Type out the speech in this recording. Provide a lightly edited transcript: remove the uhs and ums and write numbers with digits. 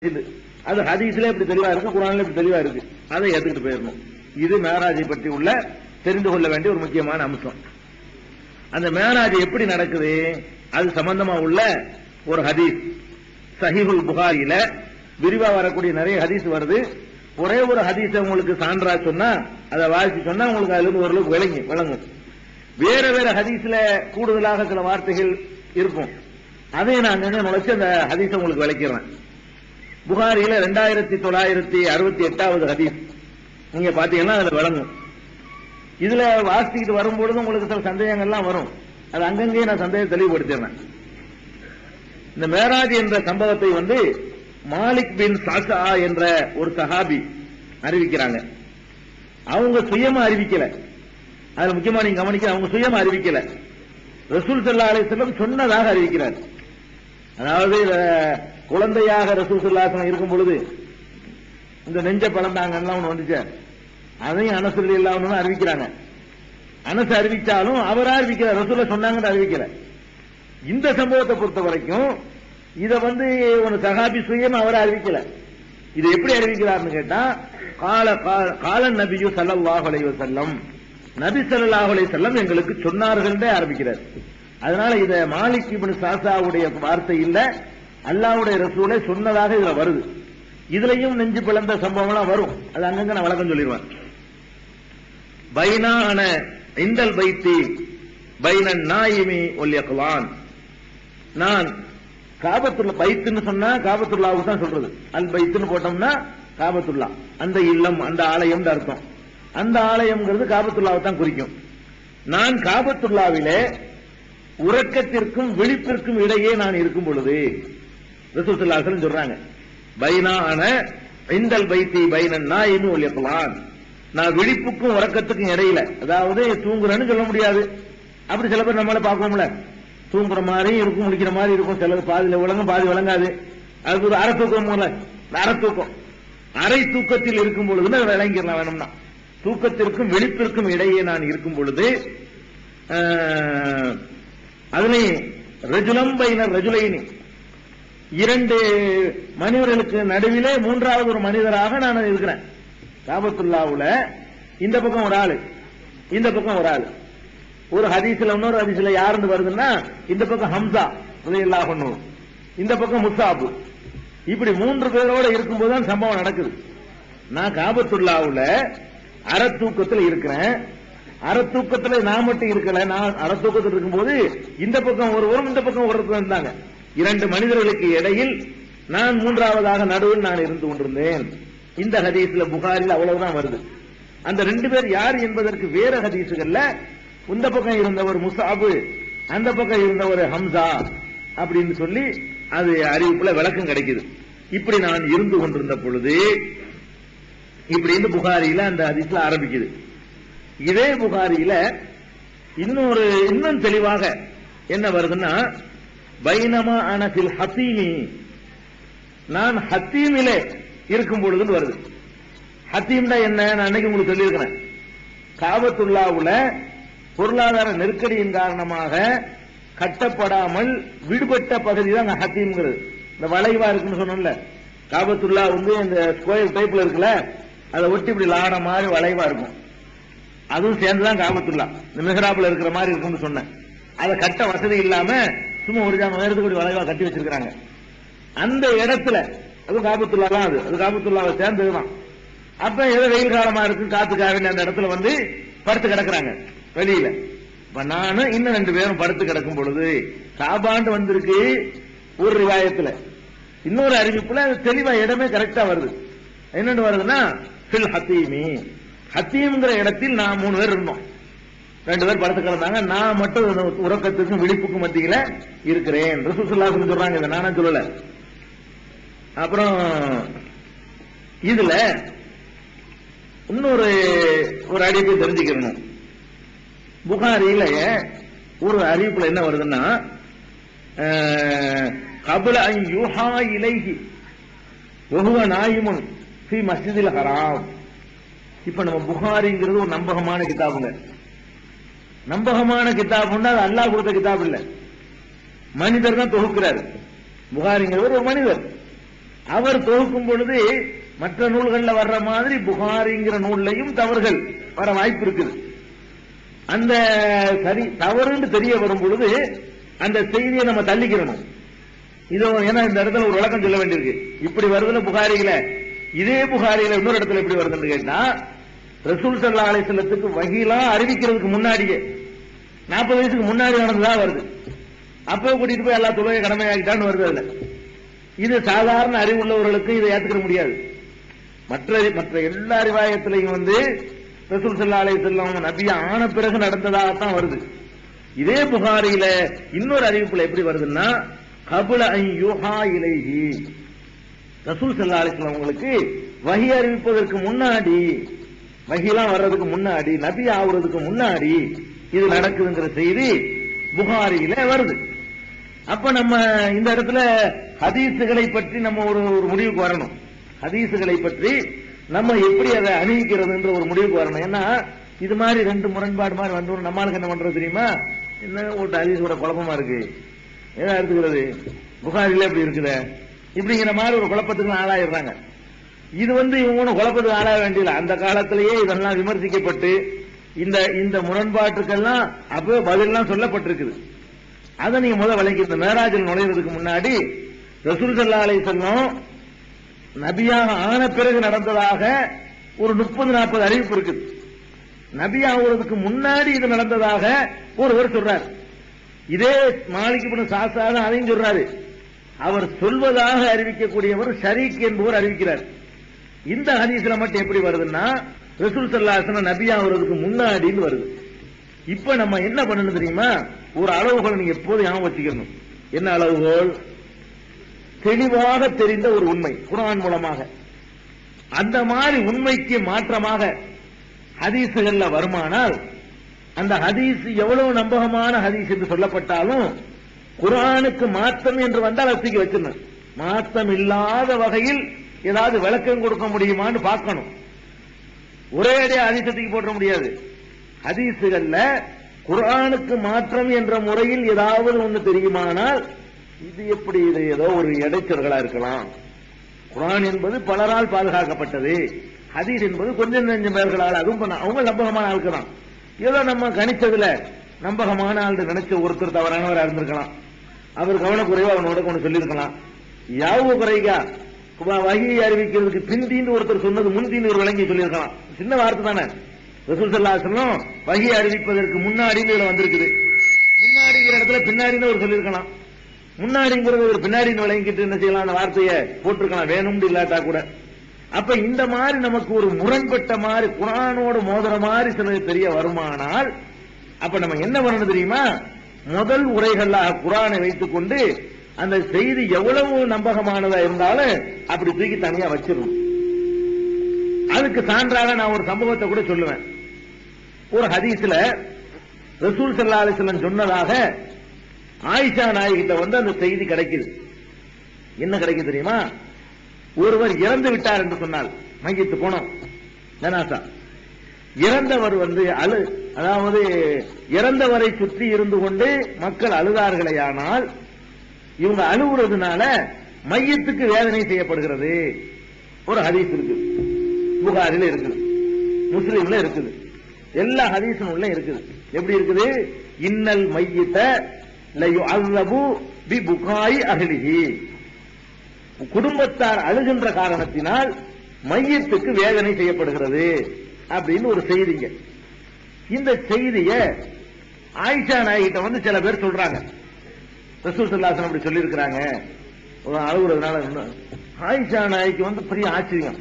அது ஹதீஸ்ல இப்படி தெளிவா இருக்கு, குர்ஆன்ல இப்படி தெளிவா இருக்கு, அதை ஏத்துக்கிட்டு போயிடணும். இது மேராஜை பற்றி உள்ள தெரிந்து கொள்ள வேண்டிய ஒரு முக்கியமான அம்சம். அந்த மேராஜ் எப்படி நடக்குது அது சம்பந்தமா உள்ள ஒரு ஹதீஸ் சஹீஹுல் புகாரியில விரிவா வரக்கூடிய நிறைய ஹதீஸ் வருது. ஒரே ஒரு ஹதீஸை உங்களுக்கு சான்றா சொன்னா அதை வாசிச்சு சொன்னா உங்களுக்கு அதுல இருந்து ஓரளவுக்கு விளங்கும். வேற வேற ஹதீஸ்ல கூடுதலாக சில வார்த்தைகள் இருக்கும், அதை நான் நுழைச்சு அந்த ஹதீஸை உங்களுக்கு விளக்கிறேன். புகாரியில 2968வது ஹதீஸ் நீங்க பாத்தீங்கன்னா அதுல விளங்கும். இதுல வாசிக்கிட்டு வரும்பொழுது உங்களுக்கு சில சந்தேகங்கள்லாம் வரும், அது அங்கங்கே நான் சந்தேகம் தெளிவுபடுத்திடுறேன். இந்த மேராஜ் என்ற சம்பவத்தை மாலிக் பின் சாசா என்ற ஒரு சஹாபி அறிவிக்கிறாங்க. அவங்க சுயமா அறிவிக்கல, அது முக்கியமா நீங்க கவனிக்க, அவங்க சுயமா அறிவிக்கல, ரசூல் ஸல்லல்லாஹு அலைஹி வஸல்லம் சொன்னதாக அறிவிக்கிறார். அதாவது குழந்தையாக ரசூல் ஸல்லல்லாஹு அலைஹி வஸல்லம் இருக்கும் பொழுது இந்த நெஞ்ச பழந்தாங்கலாம் ஒண்ணு வந்துச்சு, அதையும் அனஸ் ரலியல்லாஹு அன்ஹு அறிவிக்கிறாங்க. அனஸ் அறிவிச்சாலும் அவரா அறிவிக்கல, ரசூல சொன்னாங்கன்னு அறிவிக்கல. இந்த சம்பவத்தை பொறுத்த வரைக்கும் இத ஒரு சஹாபி சுயமா அவரை அறிவிக்கல. இது எப்படி அறிவிக்கிறார்னு கேட்டா, கால நபியு ஸல்லல்லாஹு அலைஹி வஸல்லம், நபி ஸல்லல்லாஹு அலைஹி வஸல்லம் எங்களுக்கு சொன்னார்கள் ஆரம்பிக்கிறார். அதனால இத மாலிக் இப்னு சாசாவுடைய வார்த்தை இல்ல, அல்லாஹ்வுடைய ரசூலை சொன்னதாக இதுல வருது. இதுலயும் நெஞ்சு பிளந்த சம்பவம்லாம் வரும், அது அங்கங்க நான் வழக்கம் சொல்லிடுவேன். பைனா அன இந்தல் பைத்தி பைனன் நாயிமி ஒல் யக்லான், நான் காபத்துல்லா, பைத்துன்னு சொன்னா காபத்துல்லாவுக்கு தான் சொல்றது, அல் பைத்துன்னு போட்டோம்னா காபத்துல்லா, அந்த இல்லம் அந்த ஆலயம் அர்த்தம். அந்த ஆலயம்ங்கிறது காபத்துல்லாவை தான் குறிக்கும். நான் காபத்துல்லாவிலே உறக்கத்திற்கும் விழிப்பிற்கும் இடையே நான் இருக்கும் பொழுது ரசூல் ஸல்லல்லாஹு அலைஹி வஸல்லம் சொல்றாங்க, பைனா அன இந்தல் பைத்தி பைனன் நாயிமி ஒல் யக்லான், நான் விழிப்புக்கும் உறக்கத்துக்கும் இடையில, அதாவது தூங்குறேன்னு சொல்ல முடியாது, அப்படி சில பேர் நம்மள பார்ப்போம்ல, தூங்குற மாதிரி இருக்கும், முடிக்கிற மாதிரி இருக்கும், சிலது பாதியில விளங்கும் பாதி விளங்காது, அது ஒரு அரை தூக்கம், அரை தூக்கம், அரை தூக்கத்தில் இருக்கும் பொழுது விளங்கிடலாம் வேணும்னா, தூக்கத்திற்கும் விழிப்பிற்கும் இடையே நான் இருக்கும் பொழுது அதனை ரஜுலம் பைனர் ரஜுலைனி, இரண்டு மனிதர்களுக்கு நடுவிலே மூன்றாவது ஒரு மனிதராக நான் இருக்கிறேன். காபத்துல்லாவுல இந்த பக்கம் ஒரு ஆளு, இந்த பக்கம் ஒரு ஆளு. ஒரு ஹதீஸ்ல இன்னொரு ஹதீஸ்ல யாருன்னு வருதுன்னா, இந்த பக்கம் ஹம்சா ரலியல்லாஹு அன்ஹு, இந்த பக்கம் முஸாப், இப்படி மூன்று பேரோட இருக்கும்போது தான் சம்பவம் நடக்குது. நான் காபத்துல்லாவுல அரை தூக்கத்தில் இருக்கிறேன். அரை தூக்கத்துல நான் மட்டும் இருக்கல, நான் அரை தூக்கத்தில் இருக்கும்போது இந்த பக்கம் ஒருவரும் இந்த பக்கம் ஒருத்தர் இருந்தாங்க. இரண்டு மனிதர்களுக்கு இடையில் நான் மூன்றாவதாக நடுவில் நான் இருந்து கொண்டிருந்தேன். இந்த ஹதீஸ்ல புகாரில் அவ்வளவுதான் வருது. அந்த ரெண்டு பேர் யார் என்பதற்கு வேற ஹதீசுகள்ல இந்த பக்கம் இருந்தவர் முஸாபு, அந்த பக்கம் இருந்தவர் ஹம்சா அப்படின்னு சொல்லி அது அறிவிப்புல விளக்கம் கிடைக்குது. இப்படி நான் இருந்து கொண்டிருந்த பொழுது இப்படி புகாரியில அந்த ஹதீஸ்ல ஆரம்பிக்குது. இதே புகாரியில இன்னும் தெளிவாக என்ன வருதுன்னா, பைனமா அனஃபில் ஹத்தீமி, நான் ஹத்தீமிலே இருக்கும் பொழுதுன்னு வருது. ஹத்தீம்னா என்ன, நான் அன்னைக்கு உங்களுக்கு சொல்லியிருக்கிறேன். காபத்துல்லாவுல பொருளாதார நெருக்கடியின் காரணமாக கட்டப்படாமல் விடுபட்ட பகுதி தான் ஹத்தீம்ங்கிறது. இந்த வளைவா இருக்குன்னு சொன்னோம்ல, காபத்துல்லா இந்த ஸ்கொயர் டைப்ல இருக்குல்ல, அதை ஒட்டி இப்படி லாட மாதிரி வளைவா இருக்கும், அதுவும் சேர்ந்துதான் காபத்துல்லா. இந்த மிஹ்ராப்ல இருக்கிற மாதிரி இருக்கும்னு சொன்னேன். அதை கட்ட வசதி இல்லாம சும்மா ஒரு ஜாம உயரத்துக்கு வளைவா கட்டி வச்சிருக்காங்க. அந்த இடத்துல அது காபத்துல்லா தான், அது காபத்துல்லாவை சேர்ந்ததுதான். அப்ப ஏதோ வெயில் காலமா இருக்கு, காத்துக்காக அந்த இடத்துல படுத்து கிடக்குறாங்க வெளியில. இப்ப நானும் இன்னும் ரெண்டு பேரும் படுத்து கிடக்கும் பொழுது காபாண்டு வந்திருக்கு ஒரு ரிவாயத்துல, இன்னொரு அறிவிப்புல தெளிவா இடமே கரெக்டா வருது. என்னன்னு வருதுன்னா, ஃபில் ஹத்தீமி, ஹத்தீம்ங்கிற இடத்தில் நான் மூணு பேர் இருந்தோம், ரெண்டு பேர் படுத்து கிடந்தாங்க, நான் மட்டும் உறக்கத்துக்கும் விழிப்புக்கும் மத்தியில இருக்கிறேன். ரசூல் ஸல்லல்லாஹு அலைஹி வஸல்லம் சொல்றாங்க, இதை நானா சொல்லல. அப்புறம் இதுல இன்னொரு அறிவிப்பை தெரிஞ்சுக்கணும். புகாரியில ஒரு அறிவிப்புல என்ன வருதுன்னா, கபல அன் யூஹா இலைஹி வஹுவ நாயிமுன் ஃபீ மஸ்ஜிதில் ஹராம். இப்ப நம்ம புகாரிங்கிறது ஒரு நம்பகமான கிதாபுங்க. நம்பகமான கிதாபுன்னா அது அல்லாஹ் கொடுத்த கிதாப் இல்ல, மனிதர் தான் தொகுக்கிறார். புகாரிங்கிறவர் ஒரு மனிதர், அவர் தொகுக்கும் பொழுது மற்ற நூல்கள்ல வர்ற மாதிரி புகாரிங்கிற நூல்லையும் தவறுகள் வர வாய்ப்பு இருக்குது. அந்த சரி தவறுன்னு தெரிய வரும் பொழுது அந்த செய்தியை நம்ம தள்ளிக்கிறணும். இதோ ஏன்னா இந்த இடத்துல ஒரு விளக்கம் சொல்ல வேண்டியிருக்கு. இப்படி வருதுல புகாரியில, இதே புகாரியில இன்னொரு இடத்துல எப்படி வருதுன்னு கேட்டா, ரசூல் ஸல்லல்லாஹு அலைஹி வஸல்லத்துக்கு வஹீலாம் அறிவிக்கிறதுக்கு முன்னாடியே 40 வயசுக்கு முன்னாடி நடந்ததா வருது. அப்பவே கூட்டிட்டு போய் எல்லா தொழுகை கடமையாக்கிட்டான்னு வருது. அதுல இது சாதாரண அறிவுள்ளவர்களுக்கு இதை ஏத்துக்க முடியாது. மற்ற எல்லா ரிவாயத்திலையும் ரசூல் ஸல்லல்லாஹு அலைஹி வஸல்லம் நபியா ஆன பிறகு நடந்ததாகத்தான் வருது. இதே புகாரியில இன்னொரு அறிவிப்புல எப்படி வருதுன்னா, கபுல அன் யுஹா இலைஹி, ரசூல் ஸல்லல்லாஹு அலைஹி வஸல்லம் உங்களுக்கு வஹி அறிவிப்பதற்கு முன்னாடி, வஹிலாம் வர்றதுக்கு முன்னாடி, நபி ஆகுறதுக்கு முன்னாடி இது நடக்குதுங்கிற செய்தி புகாரியில வருது. அப்ப நம்ம இந்த இடத்துல ஹதீசுகளை பற்றி நம்ம ஒரு முடிவுக்கு வரணும். ஹதீசுகளை பற்றி நம்ம எப்படி அதை அணிவிக்கிறதுன்ற ஒரு முடிவுக்கு வரணும். ஏன்னா இது மாதிரி ரெண்டு முரண்பாடு மாதிரி வந்து நம்மளுக்கு என்ன பண்றது தெரியுமா, என்ன ஒரு ஹதீஸோட குழப்பமா இருக்கு, ஏதா எடுத்துக்கிறது புகாரில எப்படி இருக்குது இப்படிங்கிற மாதிரி ஒரு குழப்பத்துக்கு ஆளாயிடுறாங்க. இது இவங்க குழப்பத்துக்கு ஆளாக வேண்டியது. அந்த காலத்திலேயே இதெல்லாம் விமர்சிக்கப்பட்டு இந்த முரண்பாட்டுக்கெல்லாம் அப்பவே பதிலெல்லாம் சொல்லப்பட்டிருக்குது. அதை நீங்க முதல் விளங்கி, இந்த மேராஜில் நுழைவதற்கு முன்னாடி ரசூல் ஸல்லல்லாஹு அலைஹி வஸல்லம் நபியாக ஆன பிறகு நடந்ததாக ஒரு 30-40 அறிவிப்பு இருக்குது. நபி ஆகுறதுக்கு முன்னாடி இது நடந்ததாக ஒருவர் சொல்றார். இதே மாலிக் இப்னு சாஸா தான் அதையும் சொல்றாரு. அவர் சொல்வதாக அறிவிக்கக்கூடியவர் ஷரீக் என்பவர் அறிவிக்கிறார். இந்த ஹதீஸ்ல மட்டும் எப்படி வருதுன்னா, ரசூல் ஸல்லல்லாஹு அலைஹி வஸல்லம் நபி ஆகுறதுக்கு முன்னாடின்னு வருது. இப்ப நம்ம என்ன பண்ணணும் தெரியுமா, ஒரு அளவுகோல் நீங்க எப்போதும் ஞாபகம் வச்சுக்கணும். என்ன அளவுகோல்? தெளிவாக தெரிந்த ஒரு உண்மை குர்ஆன் மூலமாக, அந்த மாதிரி உண்மைக்கு மாற்றமாக ஹதீசுகள்ல வருமானால், அந்த ஹதீஸ் எவ்வளவு நம்பகமான ஹதீஸ் என்று சொல்லப்பட்டாலும் குர்ஆனுக்கு மாற்றம் என்று வந்தால் அசிக்க வச்சிடணும். மாற்றம் இல்லாத வகையில் ஏதாவது விளக்கம் கொடுக்க முடியுமான்னு பார்க்கணும். ஒரே அடியா ஹதீஸத்துக்கு போட முடியாது. ஹதீசுகள்ல குர்ஆனுக்கு மாற்றம் என்ற முறையில் ஏதாவது ஒன்று தெரியுமானால், இது எப்படி, இது ஏதோ ஒரு இடைச்சல்களா இருக்கலாம். குர்ஆன் என்பது பலரால் பாதுகாக்கப்பட்டது, ஹதீஸ் என்பது கொஞ்சம் நெஞ்சம் பேர்களால், அதுவும் அவங்க நம்பகமான ஆளுக்கு தான். ஏதோ நம்ம கணிச்சதுல நம்பகமான ஆள் நினைச்ச ஒருத்தர் தவறானவராக இருந்திருக்கலாம். அவர் கவனக்குறைவா அவனோட கொண்டு சொல்லியிருக்கலாம். யாவு குறைகா வஹி அறிவிக்கிறதுக்கு பிந்தின்னு ஒருத்தர் சொன்னது முந்தின்னு ஒரு விளங்கி சொல்லியிருக்கலாம். சின்ன வார்த்தை தானே. ரசூல் ஸல்லல்லாஹு அலைஹி வஸல்லம் வஹி அறிவிப்பதற்கு முன்னாடின்னு இதுல வந்திருக்குது. முன்னாடிங்கிற இடத்துல பின்னாடின்னு ஒரு சொல்லியிருக்கலாம். முன்னாடிங்கிறது ஒரு பின்னாடின்னு விளங்கிட்டு என்ன செய்யலாம், அந்த வார்த்தையை போட்டிருக்கலாம் வேணும்னு இல்லாட்டா கூட. அப்ப இந்த மாதிரி நமக்கு ஒரு முரண்பட்ட மாதிரி குர்ஆனோடு மோதுற மாதிரி சிலது தெரிய வருமானால், அப்ப நம்ம என்ன பண்ணணும் தெரியுமா, முதல் உரைகளாக குர்ஆனை வைத்துக் கொண்டு அந்த செய்தி எவ்வளவு நம்பகமானதா இருந்தாலும் அப்படி தூக்கி தனியா வச்சிடணும். அதுக்கு சான்றாக நான் ஒரு சம்பவத்தை கூட சொல்லுவேன். ஒரு ஹதீஸ்ல ரசூல் ஸல்லல்லாஹு அலைஹி வஸல்லம் சொன்னதாக ஆயிஷா நாயகிட்ட அந்த செய்தி கிடைக்குது. என்ன கிடைக்குது தெரியுமா, ஒருவர் இறந்து விட்டார் என்று சொன்னால், மையத்து போனோம் ஜனாசா, இறந்தவர் அதாவது இறந்தவரை சுற்றி இருந்து கொண்டு மக்கள் அழுதார்களேயானால், இவங்க அழுகுறதுனால மையத்துக்கு வேதனை செய்யப்படுகிறது. ஒரு ஹதீஸ் இருக்கு, புகாரில இருக்குது, முஸ்லிம்ல இருக்குது, எல்லா ஹதீஸும் உள்ள இருக்குது. எப்படி இருக்குது? இன்னல் மையித லயுஅஸபு பிபுகாய் அஹ்லிஹி, குடும்பத்தார் அழுகின்ற காரணத்தினால் மையத்துக்கு வேதனை செய்யப்படுகிறது அப்படின்னு ஒரு செய்திங்க. இந்த செய்திய ஆயிஷா நாயகிட்ட சில பேர் சொல்றாங்க, ரசூல் ஸல்லல்லாஹு அலைஹி வஸல்லம் அப்படி சொல்லி இருக்கிறாங்க அழுகுறதுனால. ஆயிஷா நாயகிக்கு பெரிய ஆச்சரியம்.